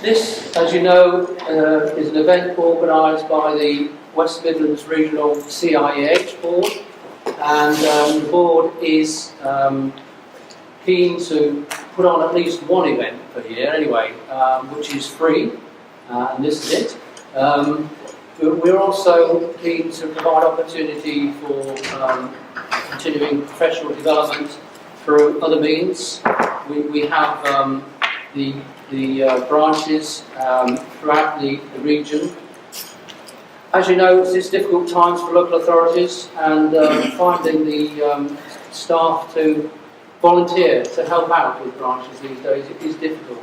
This, as you know, is an event organised by the West Midlands Regional CIEH Board, and the board is keen to put on at least one event per year anyway, which is free, and this is it. We're also keen to provide opportunity for continuing professional development through other means. We have the branches throughout the region. As you know, it's difficult times for local authorities, and finding the staff to volunteer to help out with branches these days is difficult.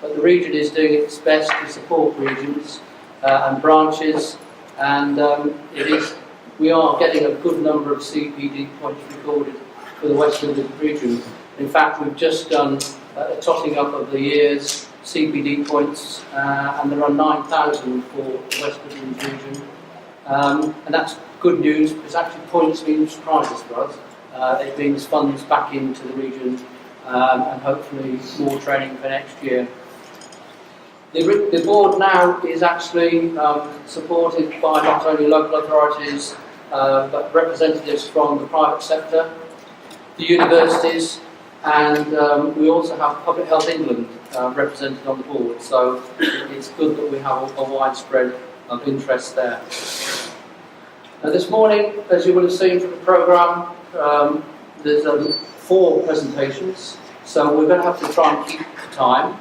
But the region is doing its best to support regions and branches, and we are getting a good number of CPD points recorded for the West Midlands region. In fact, we've just done a totting up of the year's CPD points, and there are 9,000 for the West Midlands region. And that's good news, because actually points means prizes for us. It means funds back into the region, and hopefully more training for next year. The board now is actually supported by not only local authorities, but representatives from the private sector, the universities, and we also have Public Health England represented on the board, so it's good that we have a widespread of interest there. Now this morning, as you will have seen from the programme, there's 4 presentations, so we're going to have to try and keep the time.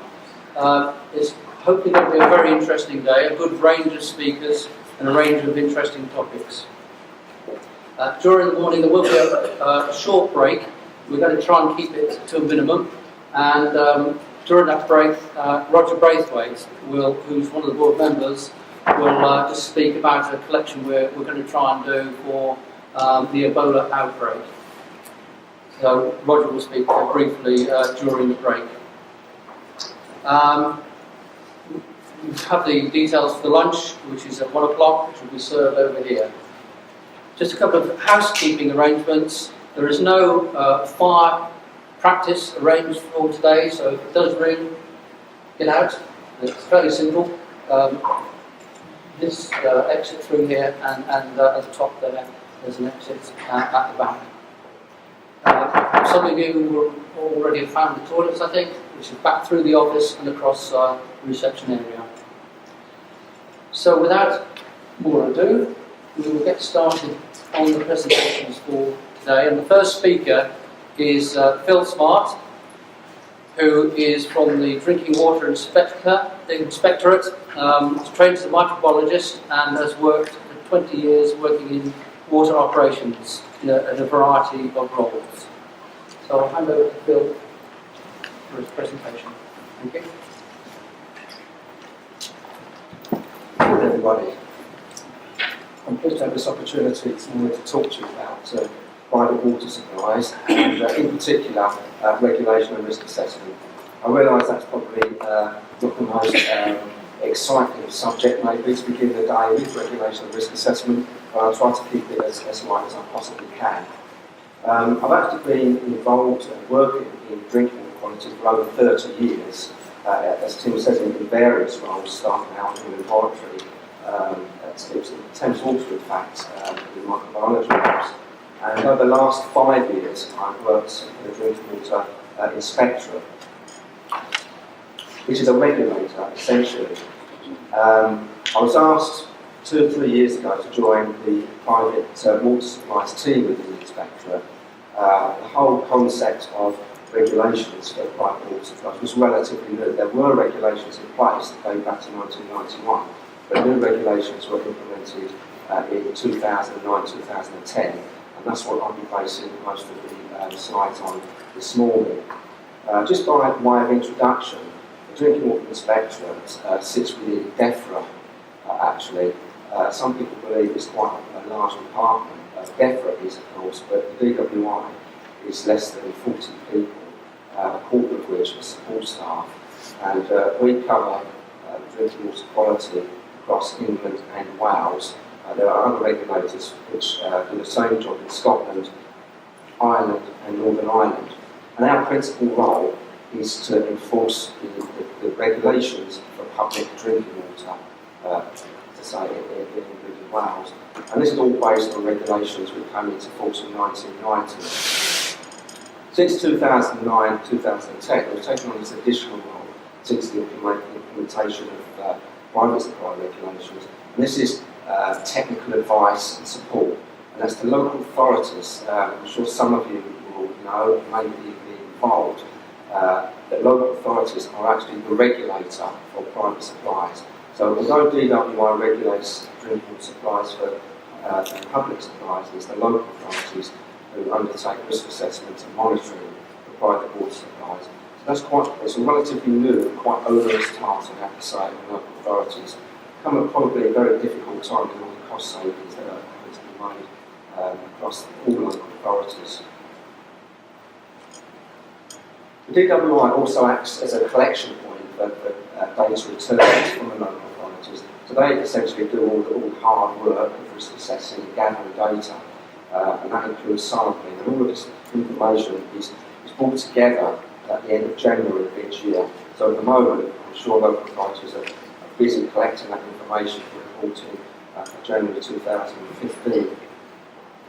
It's hopefully going to be a very interesting day, a good range of speakers and a range of interesting topics. During the morning there will be a short break. We're going to try and keep it to a minimum, and during that break Roger Braithwaite, who's one of the board members, will just speak about a collection we're going to try and do for the Ebola outbreak. So Roger will speak briefly during the break. We have the details for the lunch, which is at 1 o'clock, which will be served over here. Just a couple of housekeeping arrangements. There is no fire practice arranged for today, so if it does ring, get out. It's fairly simple. This exit through here, and at the top there's an exit at the back. Some of you will already have found the toilets, I think, which is back through the office and across the reception area. So without more ado, we will get started on the presentations for today. And the first speaker is Phil Smart, who is from the Drinking Water Inspectorate. He's trained as a microbiologist and has worked for 20 years working in water operations in a variety of roles. So I'll hand over to Phil for his presentation. Thank you. Good everybody. I'm pleased to have this opportunity to talk to you about private water supplies, and in particular regulation and risk assessment. I realise that's probably not the most exciting subject maybe to begin the day with, regulation and risk assessment, but I'll try to keep it as light as I possibly can. I've actually been involved and working in drinking water quality for over 30 years, as Tim says, in various roles, starting out in the laboratory, Thames Water in fact, in microbiology labs. And over the last 5 years I've worked in the Drinking Water Inspectorate, which is a regulator essentially. I was asked 2 or 3 years ago to join the private water supplies team within the Inspectorate. The whole concept of regulations for private water supplies was relatively new. There were regulations in place that go back to 1991, but new regulations were implemented in 2009-2010, and that's what I'll be basing most of the slides on this morning. Just by way of introduction, the Drinking Water Inspectorate sits within DEFRA, actually. Some people believe it's quite a large department. DEFRA is, of course, but the DWI is less than 40 people, a quarter of which are support staff, and we cover drinking water quality across England and Wales. There are other regulators which do the same job in Scotland, Ireland and Northern Ireland. And our principal role is to enforce the regulations for public drinking water, to say in England and Wales. And this is all based on regulations which came into force in 1990. Since 2009-2010, we've taken on this additional role since the implementation of private supply regulations. And this is technical advice and support. And that's to local authorities. I'm sure some of you will know, maybe be involved, that local authorities are actually the regulator for private supplies. So although DWI regulates drinking water supplies for public supplies, it's the local authorities who undertake risk assessment and monitoring for private water supplies. So it's a relatively new and quite onerous task, I have to say, for local authorities. Come at probably a very difficult time with all the cost savings that are going to be made across all local authorities. The DWI also acts as a collection point for data returns from the local authorities. So they essentially do all the hard work of risk assessing and gathering data, and that includes sampling. And all of this information is brought together at the end of January of each year. So at the moment, I'm sure local authorities are busy collecting that information for reporting for January 2015.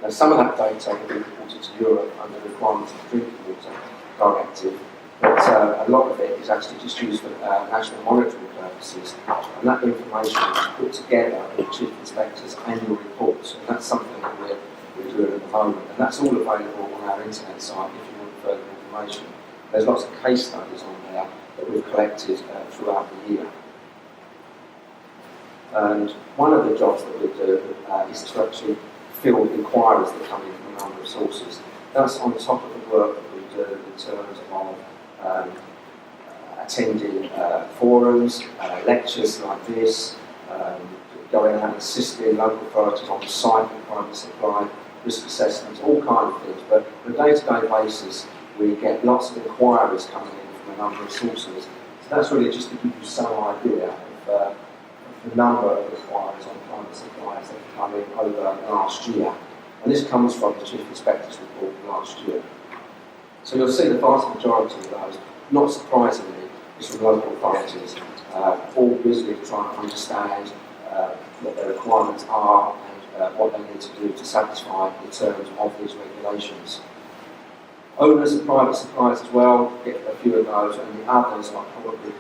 Now, some of that data will be reported to Europe under the requirements of the Drinking Water Directive, but a lot of it is actually just used for national monitoring purposes, and that information is put together in the Chief Inspector's annual reports, and that's something that we're doing at the moment, and that's all available on our internet site if you want further information. There's lots of case studies on there that we've collected throughout the year. And one of the jobs that we do is to actually field inquiries that come in from a number of sources. That's on top of the work that we do in terms of attending forums, lectures like this, going out and assisting local authorities on the site with private supply, risk assessments, all kinds of things. But on a day-to-day basis, we get lots of inquiries coming in from a number of sources. So that's really just to give you some idea of the number of inquiries on private supplies that have come in over last year. And this comes from the Chief Inspector's report last year. So you'll see the vast majority of those, not surprisingly, is from local authorities, all busily trying to understand what their requirements are and what they need to do to satisfy the terms of these regulations. Owners of private supplies as well get a few of those, and the others are probably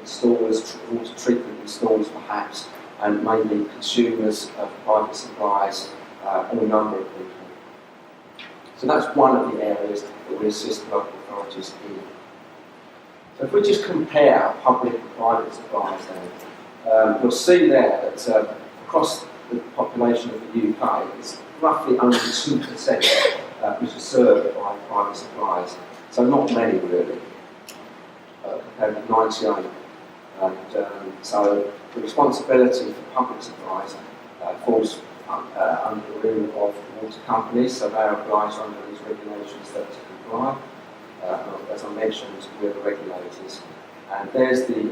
installers, water treatment installers perhaps, and mainly consumers of private supplies, and a number of people. So that's one of the areas that we assist local authorities in. So if we just compare public and private supplies then, you'll see there that across the population of the UK, it's roughly only 2% which are served by private supplies. So not many really, compared to 98. And so the responsibility for public supplies falls under the remit of water companies, so they are obliged under these regulations to comply. As I mentioned, we're the regulators. And there's the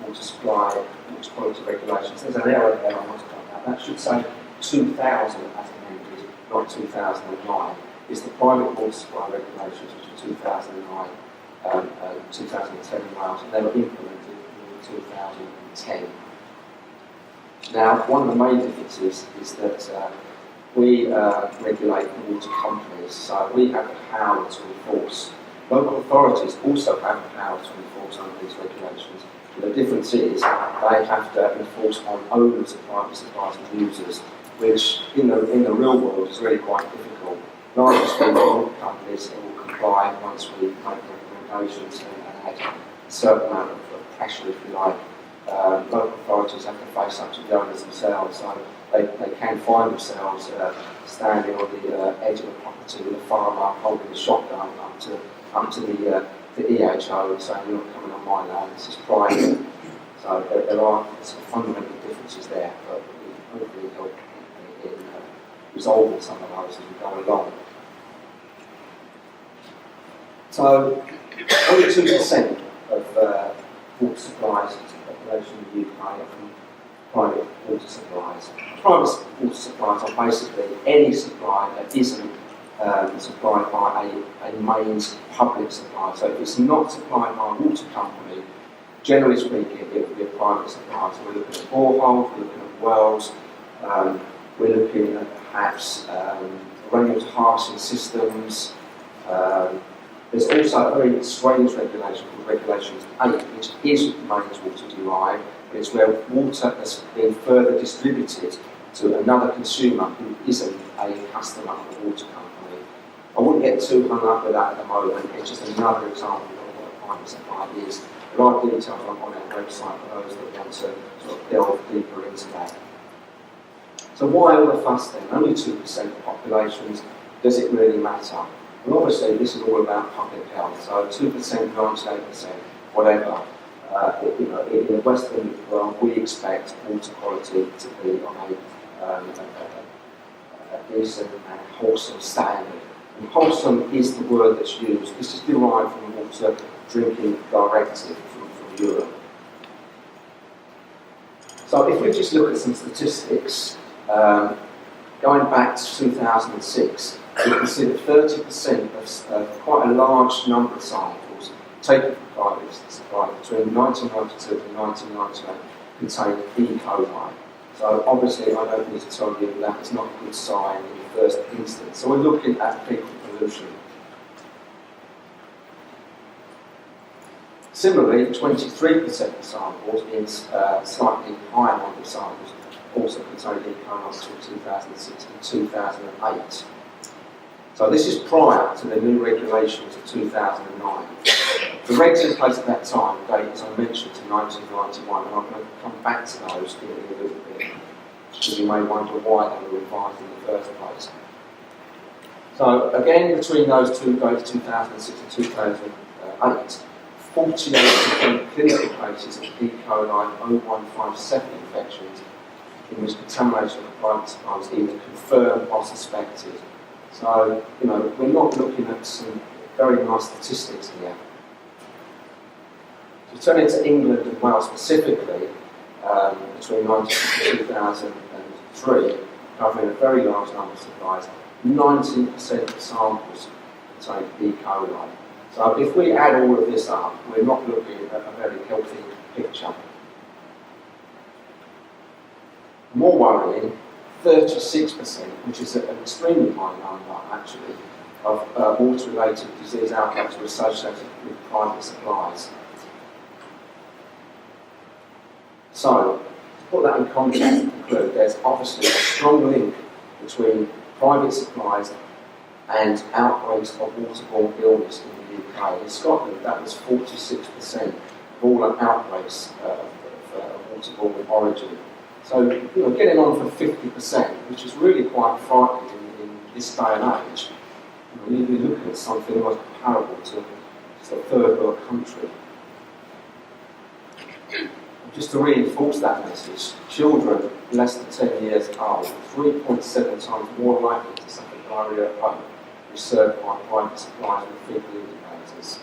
water supply, water quality regulations. There's an error there I want to point out. That should say 2000 as amended, not 2009. It's the private water supply regulations, which are 2009, 2010 in Wales, and they were implemented in 2010. Now, one of the main differences is that we regulate the water companies, so we have the power to enforce. Local authorities also have the power to enforce under these regulations. The difference is they have to enforce on owners of private supplies and users, which in the real world is really quite difficult. Larger scale water companies will comply once we make recommendations and add a certain amount of pressure, if you like. Local authorities have to face up to the owners themselves, so they can find themselves standing on the edge of a property with a farmer holding a shotgun up to the EHO and saying, "You're not coming on my land, this is private." So there are some fundamental differences there, but we hopefully help in resolving some of those as we go along. So only 2% of water supplies to the population in the UK are from private water supplies. Private water supplies are basically any supply that isn't supplied by a mains public supplier. So if it's not supplied by a water company, generally speaking, it would be a private supplier. So we're looking at boreholes, we're looking at wells, we're looking at perhaps rainwater harvesting systems. There's also a very strange regulation called Regulation 8, which is mains water derived, but it's where water has been further distributed to another consumer who isn't a customer of a water company. I wouldn't get too hung up with that at the moment. It's just another example of what a private supply is. There are details on our website for those that want to sort of delve deeper into that. So why all the fuss then? Only 2% of populations, does it really matter? Well, obviously this is all about public health, so 2%, 98%, whatever. In the Western world, we expect water quality to be on a decent and wholesome standard. And wholesome is the word that's used. This is derived from the Water Drinking Directive from Europe. So if we just look at some statistics, going back to 2006, we can see that 30% of quite a large number of samples taken from private supply between 1992 and 1998 contained E. coli. So obviously I don't need to tell you that is not a good sign in the first instance. So we're looking at fecal pollution. Similarly, 23% of samples in slightly higher number of samples also contained E. coli between 2006 and 2008. So this is prior to the new regulations of 2009. The regs in place at that time date, as I mentioned, to 1991, and I'm going to come back to those in a little bit, because you may wonder why they were revised in the first place. So again, between those two dates, 2006 and 2008, 48% of clinical cases of E. coli 0157 infections in which contamination of private supply was either confirmed or suspected. So, we're not looking at some very nice statistics here. So turning to England and Wales specifically, between 1960 and 2003, covering a very large number of supplies, 19% of samples contained E. coli. So if we add all of this up, we're not looking at a very healthy picture. More worrying, 36%, which is an extremely high number actually, of water-related disease outcomes were associated with private supplies. So, to put that in context and conclude, there's obviously a strong link between private supplies and outbreaks of waterborne illness in the UK. In Scotland, that was 46% of all outbreaks of waterborne origin. So, getting on for 50%, which is really quite frightening in this day and age. You'd be looking at something almost comparable to a third world country. Just to reinforce that message, children less than 10 years old are 3.7 times more likely to suffer diarrhoea at home, researched by private suppliers with fecal indicators.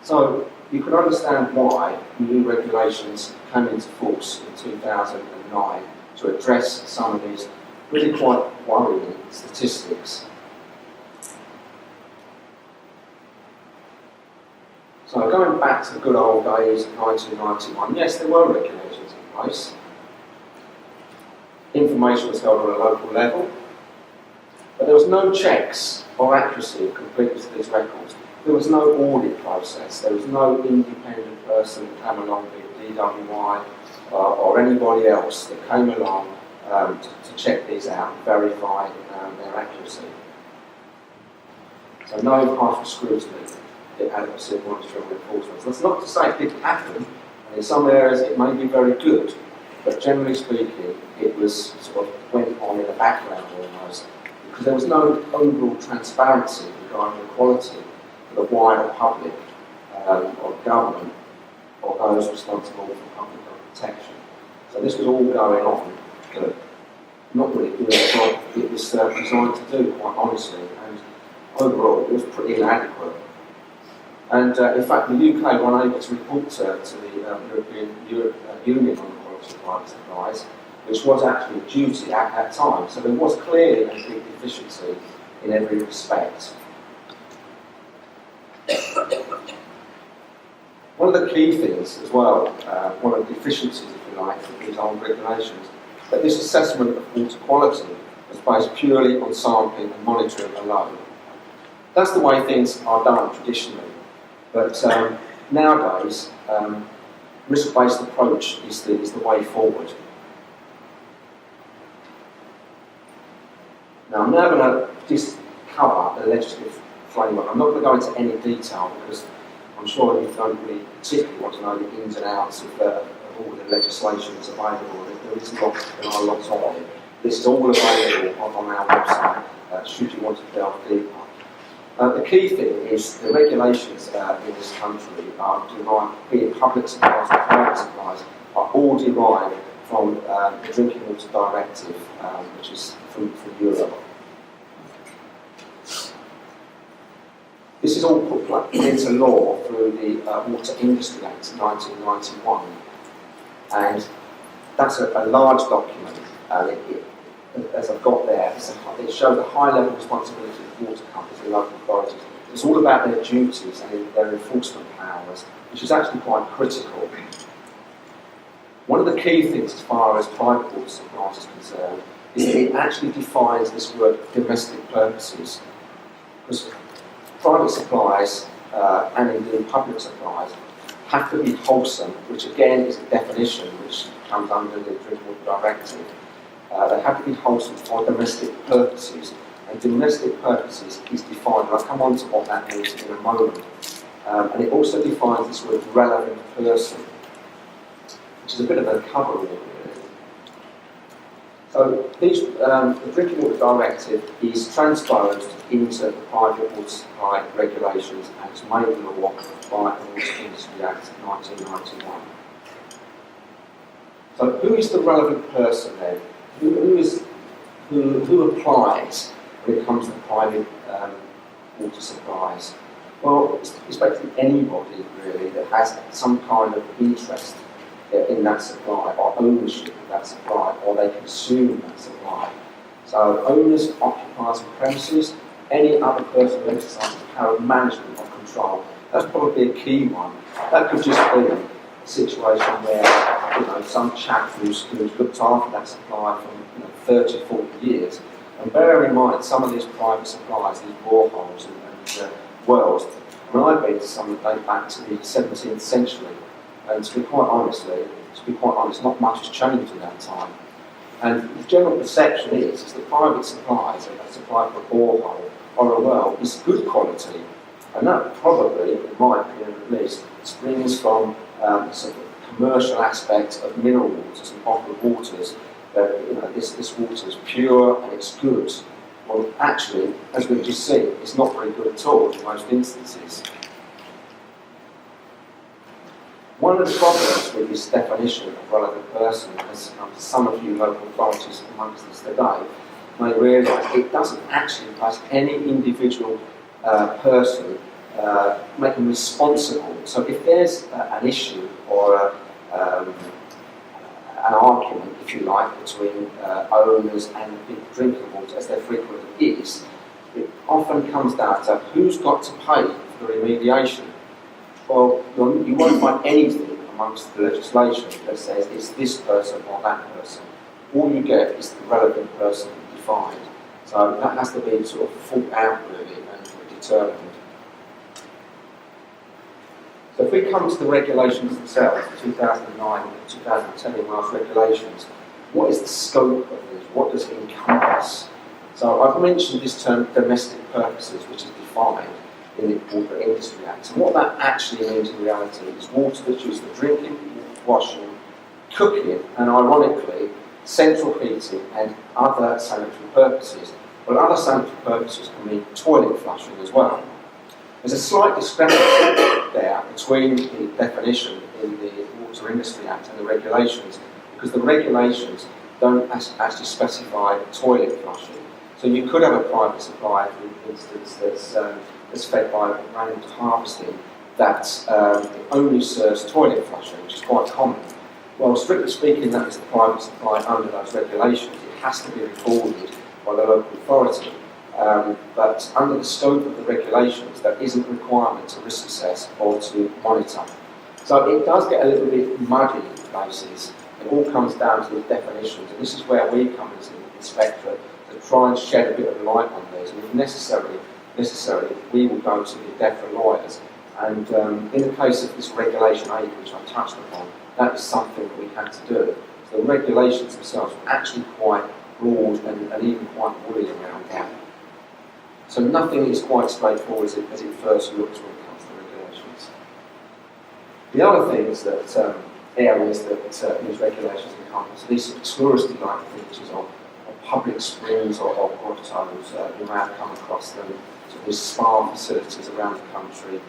So you can understand why new regulations came into force in 2009 to address some of these really quite worrying statistics. So going back to the good old days of 1991, yes, there were regulations in place. Information was held on a local level, but there was no checks or accuracy of completeness of these records. There was no audit process. There was no independent person that came along, be it DWI or anybody else that came along to check these out and verify their accuracy. So no impartial scrutiny. The adequacy of monitoring enforcement. That's not to say it didn't happen, and in some areas it may be very good, but generally speaking, it was sort of went on in the background almost, because there was no overall transparency regarding the quality for the wider public, or government, or those responsible for public health protection. So this was all going on, but not really doing the job it was designed to do, quite honestly, and overall it was pretty inadequate. And in fact, the UK were unable to report to the European Union on the quality of private supplies, which was actually a duty at that time. So there was clearly a big deficiency in every respect. One of the key things as well, one of the deficiencies, if you like, of these old regulations, that this assessment of water quality was based purely on sampling and monitoring alone. That's the way things are done traditionally, but nowadays, risk-based approach is the way forward. Now, I'm now going to just cover the legislative framework. I'm not going to go into any detail because I'm sure you don't really particularly want to know the ins and outs of all the legislation that's available. There is there are lots of it. This is all available on our website, should you want to delve deeper. The key thing is the regulations in this country are derived, be it public supplies or private supplies, are all derived from the Drinking Water Directive, which is from Europe. This is all put into law through the Water Industry Act 1991, and that's a large document. As I've got there, it shows the high level responsibility of water companies and local authorities. It's all about their duties and their enforcement powers, which is actually quite critical. One of the key things as far as private water supplies is concerned is that it actually defines this word domestic purposes. Because private supplies and indeed public supplies have to be wholesome, which again is a definition which comes under the Drinking Water Directive. They have to be wholesome for domestic purposes, and domestic purposes is defined, and I'll come on to what that means in a moment. And it also defines this word relevant person, which is a bit of a cover-all, really. So the Drinking Water Directive is transposed into the Private Water Supply Regulations and it's made law by the Water Industry Act 1991. So who is the relevant person then? Who applies when it comes to private water supplies? Well, it's basically anybody really that has some kind of interest in that supply or ownership of that supply, or they consume that supply. So owners, occupiers of premises, any other person who exercises power of management or control. That's probably a key one. That could just be a situation where some chap who's looked after that supply for 30, 40 years. And bear in mind, some of these private supplies, these boreholes and wells, I've been to some that date back to the 17th century. And to be quite honest, not much has changed in that time. And the general perception is that private supplies, a supply for a borehole or a well, is good quality. And that probably, in my opinion at least, springs from sort of commercial aspect of mineral waters and bottled waters. That this water is pure and it's good. Well, actually, as we've just seen, it's not very good at all in most instances. One of the problems with this definition of relevant person, as some of you local authorities amongst us today may realise, it doesn't actually place any individual person make them responsible. So if there's an issue or an argument, if you like, between owners and people drinking water, as there frequently is, it often comes down to who's got to pay for the remediation. Well, you won't find anything amongst the legislation that says it's this person or that person. All you get is the relevant person defined. So that has to be sort of thought out really and determined. So if we come to the regulations themselves, 2009 and 2010 Welsh regulations, what is the scope of this? What does it encompass? So I've mentioned this term domestic purposes, which is defined in the Water Industry Act. And what that actually means in reality is water that's used for drinking, washing, cooking, and ironically, central heating and other sanitary purposes. But other sanitary purposes can mean toilet flushing as well. There's a slight discrepancy there between the definition in the Water Industry Act and the regulations, because the regulations don't actually specify toilet flushing. So you could have a private supply, for instance, that's fed by rainwater harvesting that only serves toilet flushing, which is quite common. Well, strictly speaking, that is a private supply under those regulations. It has to be recorded by the local authority. But under the scope of the regulations, there isn't a requirement to risk assess or to monitor. So it does get a little bit muddy in places. It all comes down to the definitions, and this is where we come as an inspectorate to try and shed a bit of light on these. And if necessary, we will go to the DEFRA lawyers. And in the case of this Regulation 8, which I touched upon, that is something that we had to do. So the regulations themselves were actually quite broad and even quite woolly around that. So nothing is quite straightforward as it first looks when it comes to regulations. The other things that areas that these regulations encompass, these sort of touristy-like features of public springs or grottos. You may have come across them, so these spa facilities around the country.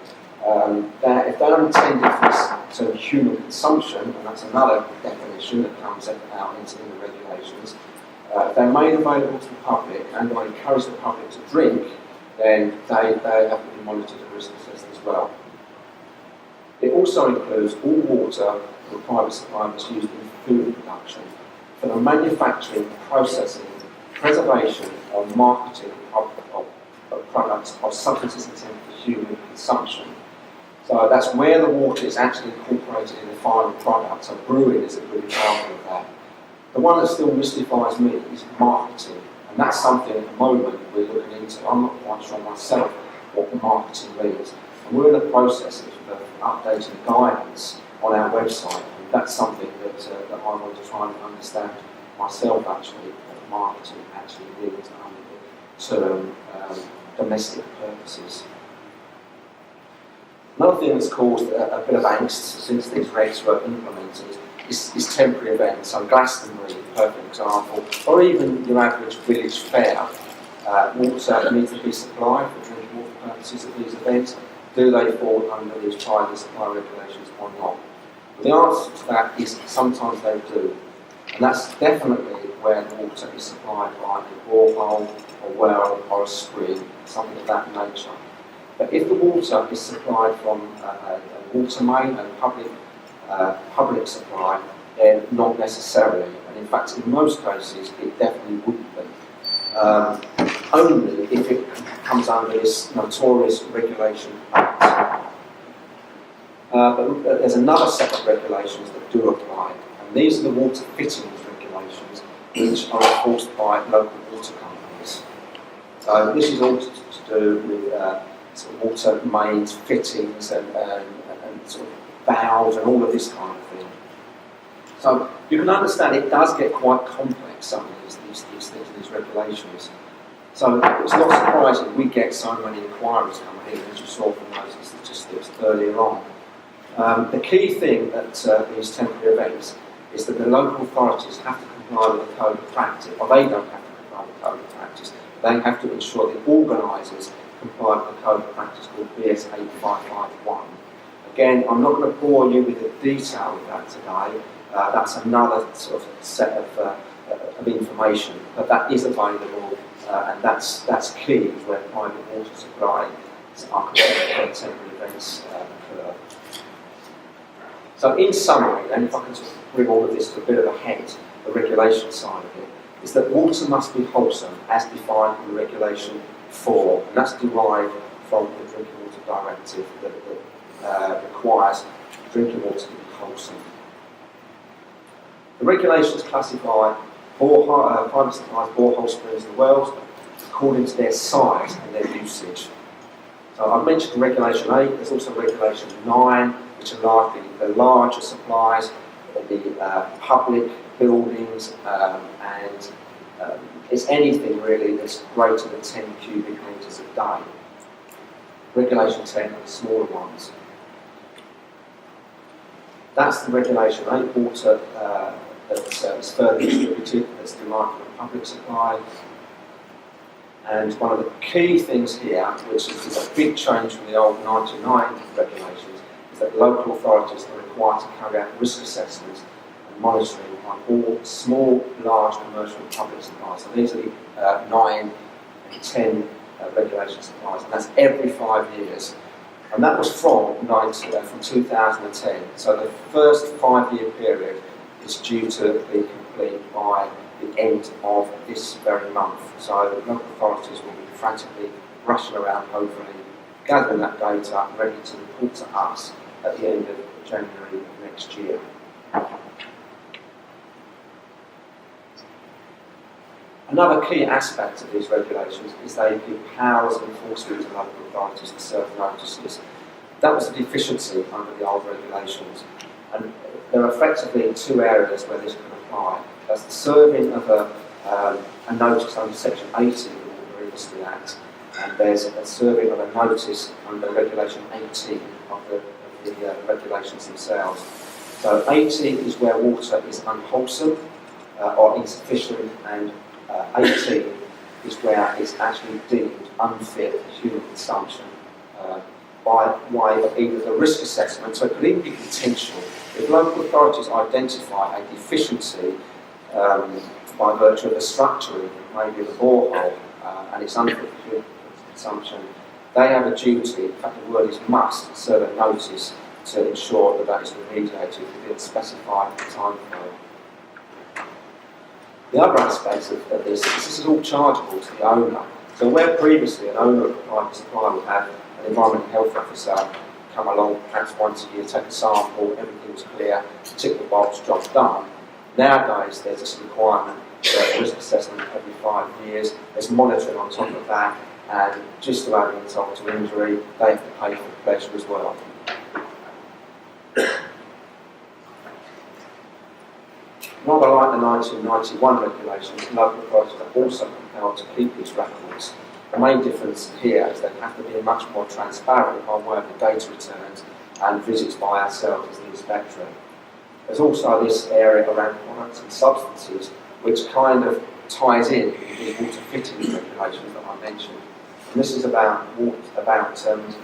If they're intended for this sort of human consumption, and that's another definition that comes out in the regulations, if they're made available to the public and they encourage the public to drink, then they have to be monitored and risk assessed as well. It also includes all water for the private supply that's used in food production for the manufacturing, processing, preservation or marketing of products or substances intended for human consumption. So that's where the water is actually incorporated in the final product. So brewing is a good example of that. The one that still mystifies me is marketing, and that's something at the moment we're looking into. I'm not quite sure myself what marketing means. And we're in the process of updating guidance on our website, and that's something that I want to try and understand myself actually, what marketing actually means under the term domestic purposes. Another thing that's caused a bit of angst since these regs were implemented is temporary events. So Glastonbury, a perfect example, or even your average village fair. Water needs to be supplied for drinking water purposes at these events. Do they fall under these private supply regulations or not? Well, the answer to that is sometimes they do. And that's definitely where the water is supplied by a borehole, a well, or a spring, something of that nature. But if the water is supplied from a water main and public supply, then not necessarily. And in fact, in most cases, it definitely wouldn't be. Only if it comes under this notorious Regulation 8. But there's another set of regulations that do apply, and these are the water fittings regulations, which are enforced by local water companies. So this is all to do with sort of water mains, fittings, and sort of valves, and all of this kind of thing. So you can understand it does get quite complex, some of these things, these regulations. So it's not surprising we get so many inquiries coming in, as you saw from those statistics earlier on. The key thing at these temporary events is that the local authorities have to comply with the code of practice, or they don't have to comply with the code of practice. They have to ensure the organisers comply with the code of practice called BS 8551. Again, I'm not going to bore you with the detail of that today. That's another sort of set of information, but that is available, and that's key where private water supply are considered temporary events occur. So in summary, and if I can sort of bring all of this to a bit of a head, the regulation side of it, is that water must be wholesome as defined in the Regulation 4, and that's derived from the Drinking Water Directive that requires drinking water to be wholesome. The regulations classify private supplies, borehole springs and wells according to their size and their usage. So I've mentioned Regulation 8, there's also Regulation 9, which are largely the larger supplies, the public buildings, and it's anything really that's greater than 10 cubic metres a day. Regulation 10 are the smaller ones. That's the Regulation 8 water that's further distributed, that's derived from public supply. And one of the key things here, which is a big change from the old 99 regulations, is that local authorities are required to carry out risk assessments and monitoring on all small, large commercial and public supplies. So these are the 9 and 10 regulation supplies, and that's every 5 years. And that was from 2010. So the first 5-year period is due to be complete by the end of this very month. So local authorities will be frantically rushing around, hopefully gathering that data, ready to report to us at the end of January of next year. Another key aspect of these regulations is they give powers of enforcement to local authorities to serve notices. That was a deficiency under the old regulations, and there are effectively two areas where this can apply. That's the serving of a notice under Section 80 of the Water Industry Act, and there's a serving of a notice under Regulation 18 of the regulations themselves. So 18 is where water is unwholesome or insufficient, and 18 is where it's actually deemed unfit for human consumption by way of either the risk assessment, so it could even be potential. If local authorities identify a deficiency by virtue of the structuring, maybe the borehole, and it's unfit for human consumption, they have a duty, in fact the word is must, serve a notice to ensure that that is remediated within a specified time frame. The other aspects of this is all chargeable to the owner. So where previously an owner of a private supply would have an environmental health officer come along perhaps once a year, take a sample, everything's clear, tick the box, job's done. Nowadays there's this requirement for a risk assessment every 5 years, there's monitoring on top of that, and just to add insult to injury, they have to pay for the pleasure as well. Rather like the 1991 regulations, local authorities are also compelled to keep these records. The main difference here is they have to be much more transparent by way of the data returns and visits by ourselves as the inspectorate. There's also this area around products and substances which kind of ties in with the water fittings regulations that I mentioned. And this is about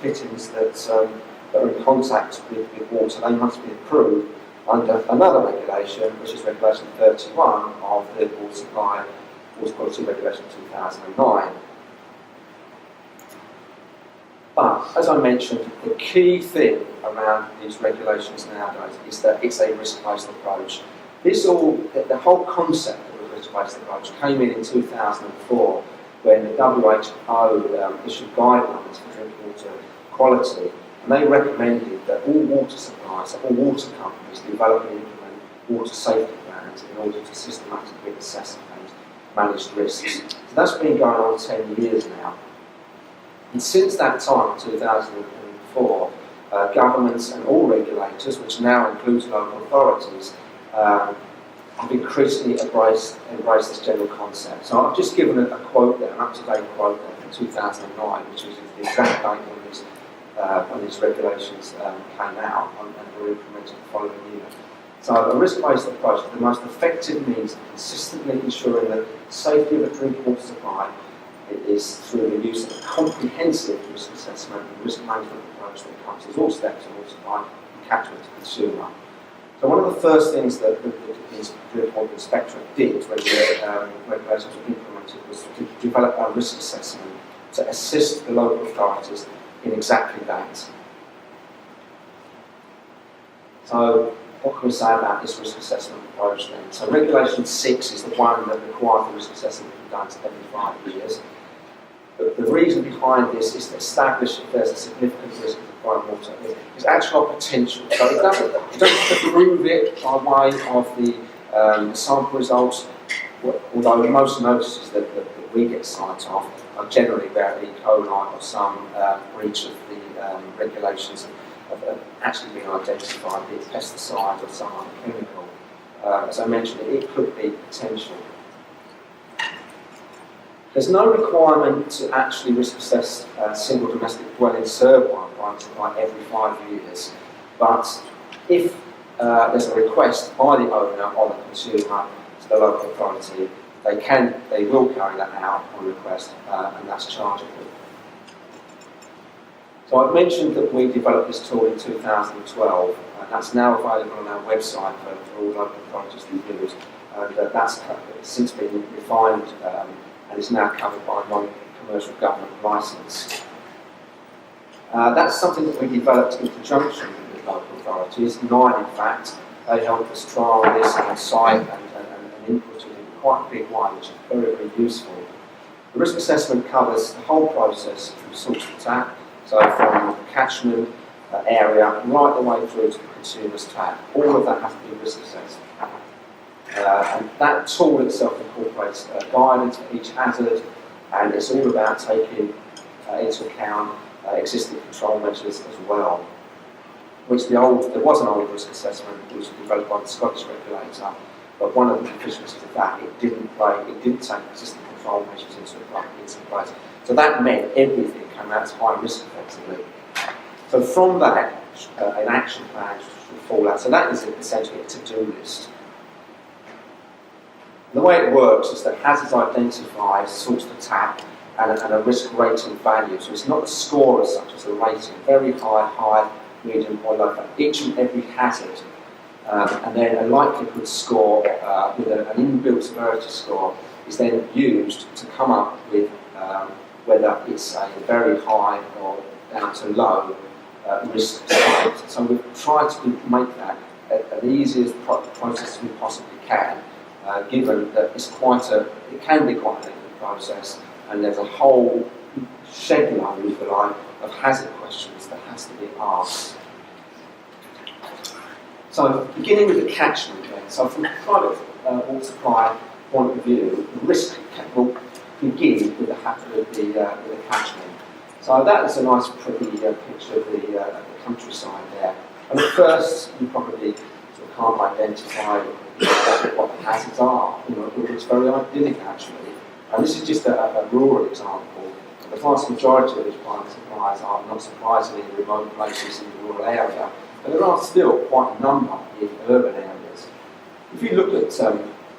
fittings that are in contact with water. They must be approved under another regulation, which is Regulation 31 of the Water Quality Regulation 2009. But, as I mentioned, the key thing around these regulations nowadays is that it's a risk-based approach. The whole concept of a risk-based approach came in 2004 when the WHO issued guidelines for drinking water quality, and they recommended that all water suppliers, all water companies develop and implement water safety plans in order to systematically assess and manage risks. So that's been going on 10 years now. And since that time, 2004, governments and all regulators, which now includes local authorities, have increasingly embraced this general concept. So I've just given a quote there, an up-to-date quote there from 2009, which is the exact date when these regulations came out and were implemented the following year. So a risk-based approach is the most effective means of consistently ensuring that safety of a drinking water supply is through the use of a comprehensive risk assessment and risk management approach that encompasses all steps of water supply and catchment to consumer. So one of the first things that the Drinking Water Inspectorate did when the regulations were implemented was to develop a risk assessment to assist the local authorities in exactly that. So what can we say about this risk assessment approach then? So Regulation 6 is the one that requires the risk assessment to be done every 5 years. But the reason behind this is to establish if there's a significant risk of acquiring water. There's actual potential. So you don't have to prove it by way of the sample results, although most notices that we get sight of are generally where E. coli or some breach of the regulations of actually being identified, be it pesticide or some other chemical. As I mentioned, it could be potential. There's no requirement to actually risk assess single domestic dwelling served by water supply every 5 years, but if there's a request by the owner or the consumer to the local authority, they will carry that out on request, and that's chargeable. So I've mentioned that we developed this tool in 2012, and that's now available on our website for all local authorities to use, and that's since been refined and is now covered by a non-commercial government licence. That's something that we developed in conjunction with local authorities, 9 in fact. They helped us trial this on site and inputted in quite a big one, which is very, very useful. The risk assessment covers the whole process from source to tap, so from the catchment area right the way through to the consumer's tap. All of that has to be risk assessed. And that tool itself incorporates guidance for each hazard, and it's all about taking into account existing control measures as well. There was an old risk assessment which was developed by the Scottish regulator, but one of the deficiencies of that, it didn't take existing control measures into place. So that meant everything came out as high risk effectively. So from that, an action plan should fall out. So that is essentially a to-do list. The way it works is that hazards identified, source to tap, and a risk rating value. So it's not a score as such, it's a rating. Very high, medium, or low. For each and every hazard. And then a likelihood score with an inbuilt severity score is then used to come up with whether it's a very high or down to low risk state. So we've tried to make that as easy as process as we possibly can, given that it can be quite a lengthy process, and there's a whole schedule, if you like, of hazard questions that has to be asked. So beginning with the catchment then, so from a private water supply point of view, the risk will begin with the catchment. So that is a nice pretty picture of the countryside there. And at first you probably sort of can't identify what the hazards are. It's very idyllic actually. And this is just a rural example. The vast majority of these private supplies are, not surprisingly, in remote places in the rural area, but there are still quite a number in urban areas. If you look a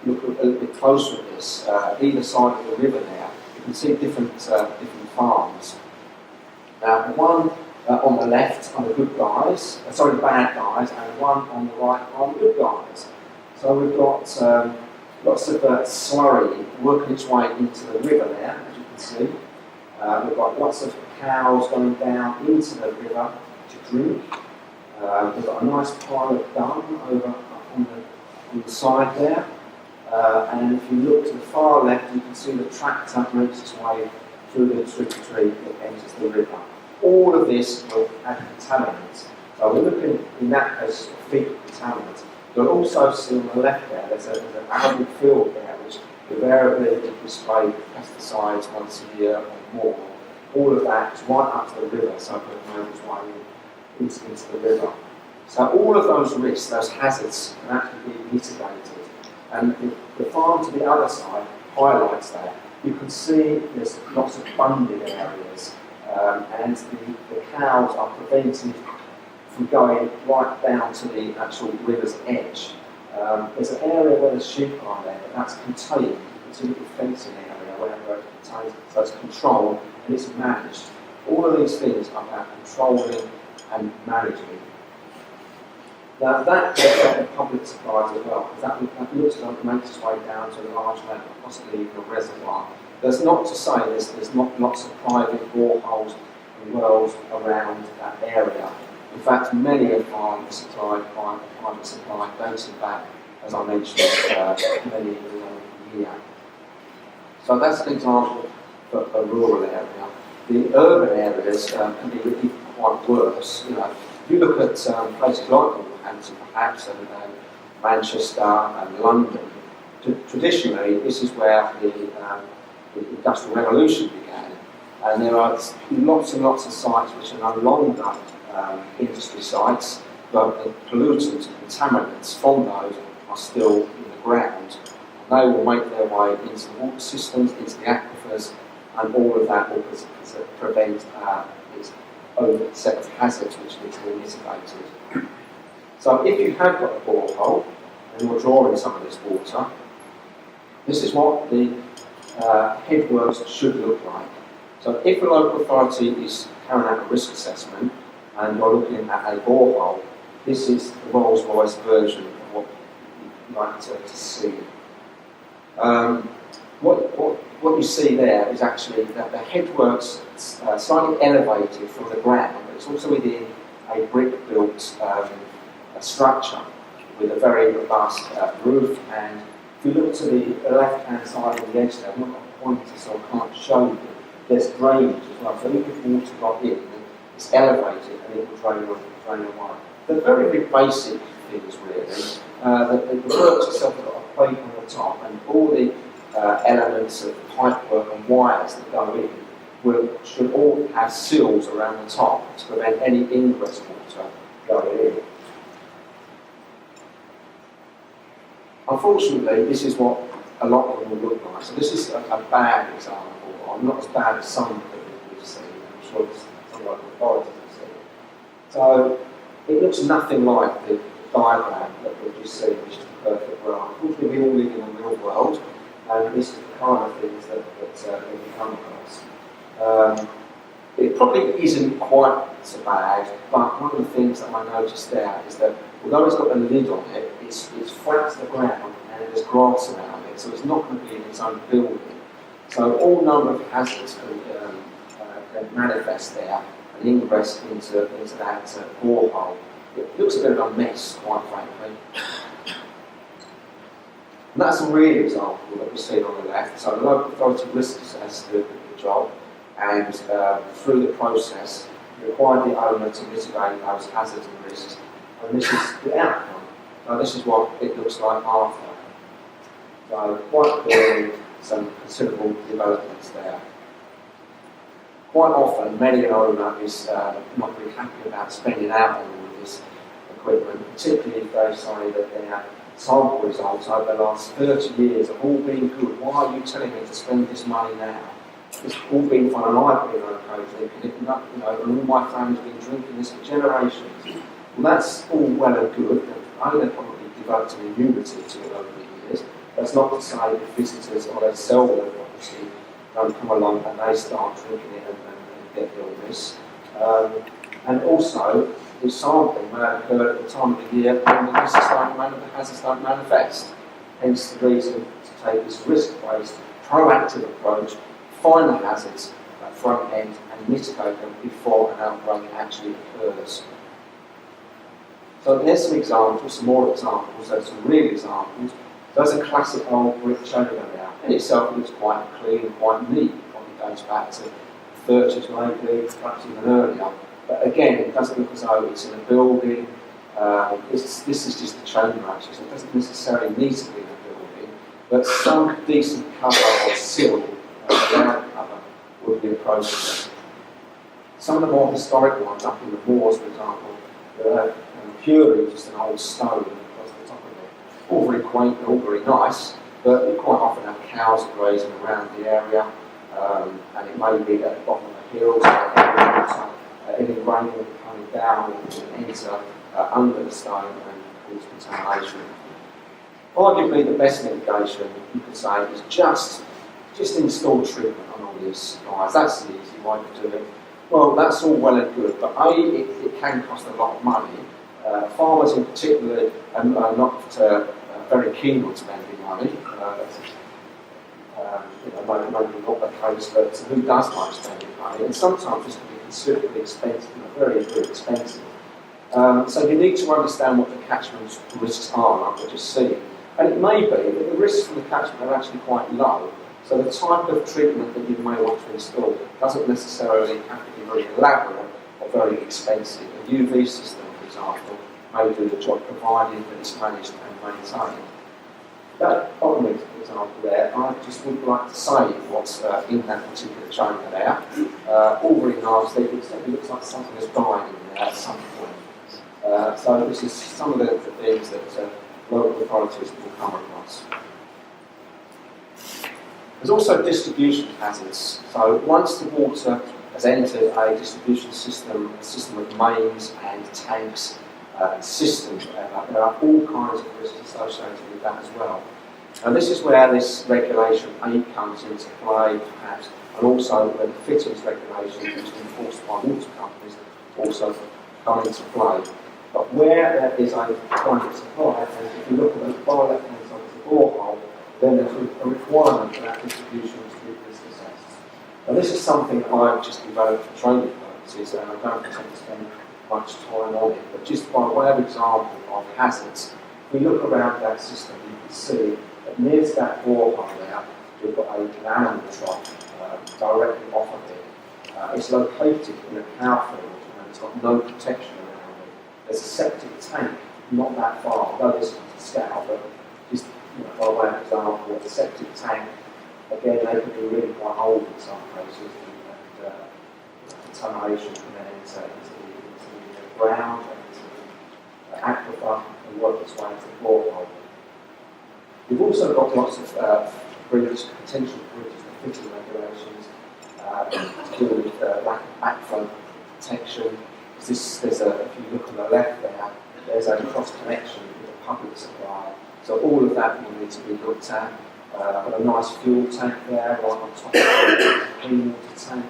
little bit closer at this, either side of the river there, you can see different farms. The one on the left are the good guys, the bad guys, and the one on the right are the good guys. So we've got lots of slurry working its way into the river there, as you can see. We've got lots of cows going down into the river to drink. We've got a nice pile of dung over on the side there. And if you look to the far left, you can see the tractor makes its way through the tributary that enters the river. All of this will add contaminants. So we're looking in that case of fecal contaminants. You'll also see on the left there, there's an arable field there which invariably displays pesticides once a year or more. All of that is right up to the river, so it can make its way into the river. So all of those risks, those hazards, can actually be mitigated. And the farm to the other side highlights that. You can see there's lots of bunded areas, and the cows are prevented from going right down to the actual river's edge. There's an area where the sheep are there, but that's contained. It's a little fencing area where it contains, so it's controlled and it's managed. All of these things are about controlling and managing. Now that the public supplies as well, because that looks like it makes its way down to a large level, possibly even a reservoir. That's not to say there's not lots of private boreholes and wells around that area. In fact, many of farms supplied by private supply dating back, as I mentioned, many years. So that's an example for a rural area. The urban areas can be really quite worse. If you look at places like Wolverhampton, perhaps, and Manchester and London, traditionally this is where the Industrial Revolution began, and there are lots and lots of sites which are no longer industry sites, but the pollutants and contaminants from those are still in the ground. They will make their way into the water systems, into the aquifers, and all of that will prevent this over set of hazards which need to be mitigated. So if you have got a borehole and you're drawing some of this water, this is what the headworks should look like. So if a local authority is carrying out a risk assessment and you're looking at a borehole, this is the Rolls-Royce version of what you'd like to see. What you see there is actually that the headworks slightly elevated from the ground, but it's also within a brick-built structure with a very robust roof and you look to the left-hand side of the edge there, I've not got a pointer so I can't show you, there's drainage as well. So even if water got in, it's elevated and it will drain away. They're very, very basic things really. The works itself have got a plate on the top and all the elements of pipework and wires that go in should all have sills around the top to prevent any ingress water going in. Unfortunately, this is what a lot of them will look like. So this is a bad example, or not as bad as some that we've seen. I'm sure some local authorities have seen. So it looks nothing like the diagram that we've just seen, which is the perfect world. Unfortunately, we all live in a real world, and this is the kind of things that we come across. It probably isn't quite so bad, but one of the things that I noticed there is that although it's got a lid on it, it's flat to the ground and there's grass around it, so it's not going to be in its own building. So all number of hazards can manifest there and ingress into that borehole. It looks a bit of a mess, quite frankly. And that's a real example that we see on the left. So the local authority risk assessed the job, and through the process required the owner to mitigate those hazards and risks. And this is the outcome. So this is what it looks like after. So quite clearly some considerable developments there. Quite often, many an owner is not really happy about spending out on all of this equipment, particularly if they say that their sample results over the last 30 years have all been good. Why are you telling me to spend this money now? It's all been fun, and I've been okay thinking, and all my family's been drinking this for generations. Well, that's all well and good. They've probably developed an immunity to it over the years. That's not to say that visitors or they sell their property don't come along and they start drinking it and get illness. And also, the sampling may have occurred at the time of the year when the hazards don't manifest. Hence the reason to take this risk-based, proactive approach, find the hazards at front end and mitigate them before an outbreak actually occurs. So there's some examples, some more examples, there's some real examples. There's a classic old brick chamber now. In itself it looks quite clean, quite neat. It probably goes back to the 30s maybe, perhaps even earlier. But again, it doesn't look as though it's in a building. This is just a chamber actually, so it doesn't necessarily need to be in a building. But some decent cover or sill, ground cover, would be appropriate. Some of the more historic ones up in the moors, for example, purely just an old stone across the top of it. All very quaint and all very nice, but we quite often have cows grazing around the area, and it may be at the bottom of the hills, any rain will be coming down and enter under the stone and cause contamination. Arguably the best mitigation, you could say, is just install treatment on all these supplies. That's the easy way to do it. Well, that's all well and good, but it can cost a lot of money. Farmers in particular are not very keen on spending money. Maybe not the case, but who does like spending money? And sometimes this can be considerably expensive, very, very expensive. So you need to understand what the catchment risks are, like we just seen. And it may be that the risks from the catchment are actually quite low. So the type of treatment that you may want to install doesn't necessarily have to be very elaborate or very expensive. A UV system, for example, may do the job provided that it's managed and maintained. That bottom example there, I just would like to say what's in that particular chamber there. All very nasty, it certainly looks like something has died in there at some point. So this is some of the things that local authorities will come across. There's also distribution hazards. So once the water has entered a distribution system, a system of mains and tanks, systems, there are all kinds of risks associated with that as well. And this is where this regulation 8 comes into play, perhaps, and also where the fittings regulation, which is enforced by water companies, also come into play. But where there is a private supply, and if you look at the far left-hand side of the borehole, then there's a requirement for that distribution to be risk assessed. Now this is something I've just developed for training purposes, and I don't intend to spend much time on it, but just by way of example of hazards, If we look around that system, you can see that near to that borehole there, we've got an animal trough directly off of it. It's located in a power field and it's got no protection around it. There's a septic tank not that far, although this is a scale, but just by way of example, the septic tank, again, they can be really quite old in some cases, and contamination can then enter into the ground and into the aquifer and work its way into the borehole. We've also got lots of potential breaches of fitting regulations to do with lack of backflow protection. If you look on the left there's a cross connection with the public supply. So all of that will need to be looked at. Got a nice fuel tank there, right on top of the clean water tank.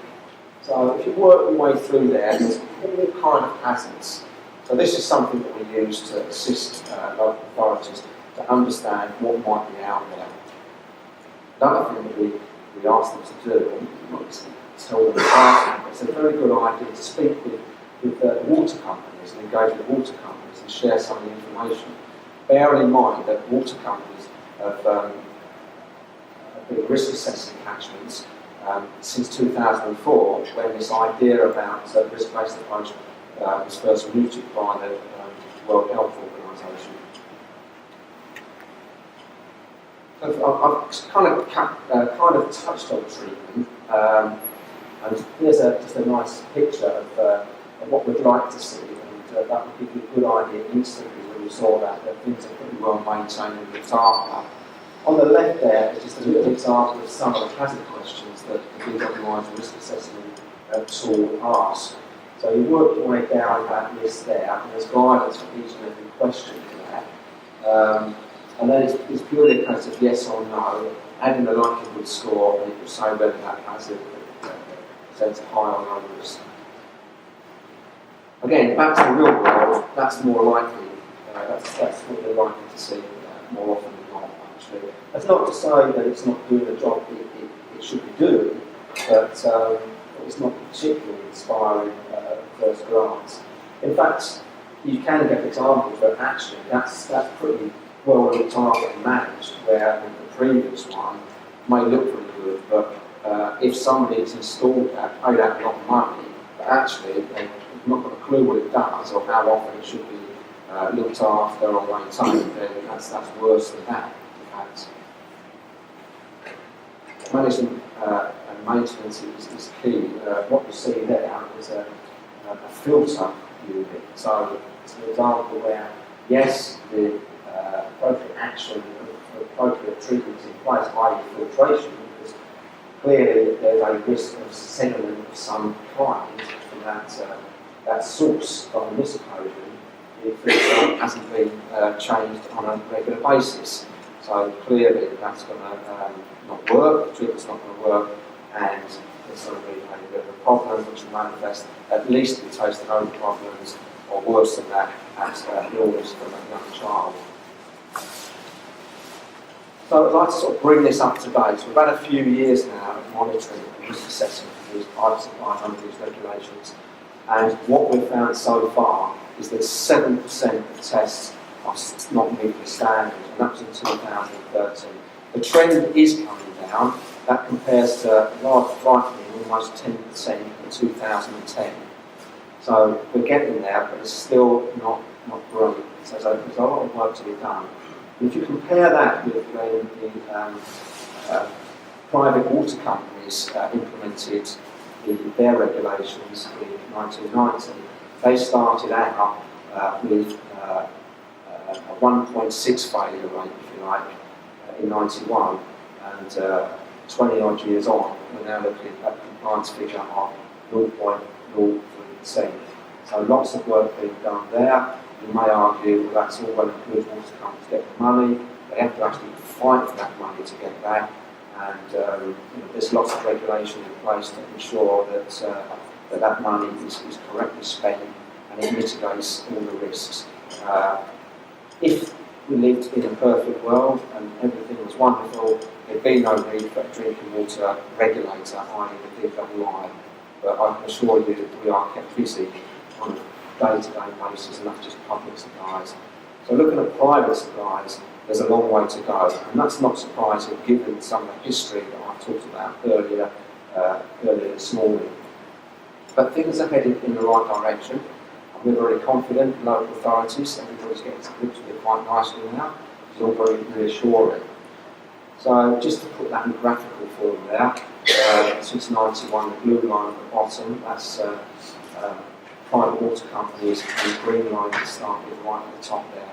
So if you work your way through there's all kind of hazards. So this is something that we use to assist local authorities to understand what might be out there. Another thing that we ask them to do, not just tell them but it's a very good idea to speak with water companies and engage with water companies and share some of the information. Bearing in mind that water companies have been risk assessing catchments since 2004, when this idea about risk-based approach was first mooted by the World Health Organization. So I've kind of touched on treatment, and here's just a nice picture of what we'd like to see, and that would give you a good idea instantly when you saw that things are pretty well maintained and looked after. On the left there is just a little example of some of the hazard questions that the BWI's risk assessment tool asks. So you work your way down that list there, and there's guidance for each and every question for that. And then it's purely a case of yes or no, adding a likelihood score, and it will say whether that hazard presents high or low risk. Again, back to the real world, that's more likely. That's what they're likely to see more often than not, actually. That's not to say that it's not doing the job it should be doing, but it's not particularly inspiring at first glance. In fact, you can get examples where actually that's pretty well looked after and managed, where the previous one may look pretty good, but if somebody has installed that, paid out a lot of money, but actually they've not got a clue what it does or how often it should be looked after or maintained, then that's worse than that, in fact. Management and maintenance is key. What you see there is a filter unit. So it's an example where, yes, the appropriate action and appropriate treatment is in place, i.e. filtration, because clearly there's a risk of sediment of some kind from that source. But on this occasion, the filter hasn't been changed on a regular basis. So clearly that's going to not work, the treatment's not going to work, and there's going to be a bit of a problem which will manifest at least with taste and odour problems, or worse than that, as illness from a young child. So I'd like to sort of bring this up to date. So we've had a few years now of monitoring and risk assessing these private supplies under these regulations, and what we've found so far is that 7% of tests are not meeting the standard, and that was in 2013. The trend is coming down. That compares to large frightening almost 10% in 2010. So we're getting there, but it's still not great. So there's a lot of work to be done. And if you compare that with when the private water companies implemented their regulations in 1990, they started out with a 1.6 failure rate, if you like, in 91, and 20 odd years on, we're now looking at a compliance figure of 0.03%. So lots of work being done there. You may argue, well, that's all well and good, water companies get the money, they have to actually fight for that money to get that, and there's lots of regulation in place to ensure that that money is correctly spent and it mitigates all the risks. If we lived in a perfect world and everything was wonderful, there'd be no need for a drinking water regulator, i.e. the BWI. But I can assure you that we are kept busy on a day-to-day basis, and that's just public supplies. So looking at private supplies, there's a long way to go, and that's not surprising given some of the history that I talked about earlier this morning. But things are headed in the right direction. We're very confident in local authorities. Everybody's getting to grips with it quite nicely now. It's all very reassuring. So just to put that in graphical form there, since 91, the blue line at the bottom, that's private water companies, and the green line is starting right at the top there,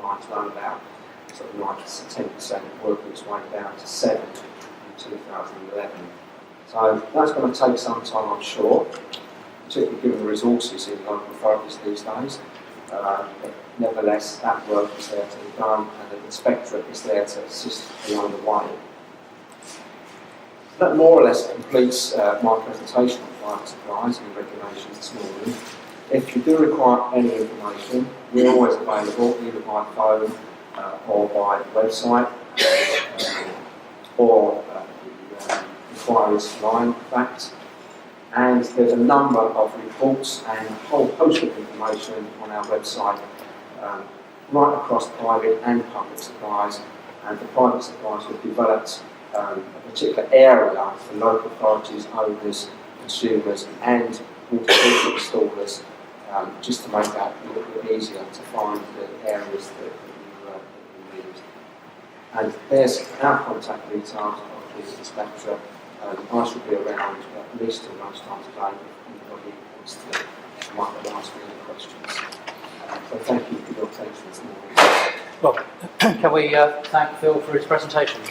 right around about sort of 10%, working its way down to 7 in 2011. So that's going to take some time, I'm sure, particularly given the resources in local authorities these days. But nevertheless, that work is there to be done, and the inspectorate is there to assist along the way. That more or less completes my presentation on private supplies and regulations this morning. If you do require any information, we're always available, either by phone or by website, or the inquiries line, in fact. And there's a number of reports and a whole host of information on our website, right across private and public supplies. And for private supplies, we've developed a particular area for local authorities, owners, consumers, and water treatment installers, just to make that a little bit easier to find the areas that you need. And there's our contact details of the inspector. I should be around at least till lunchtime today if anybody wants to come up and ask me any questions. So thank you for your attention this morning. Well, can we thank Phil for his presentation?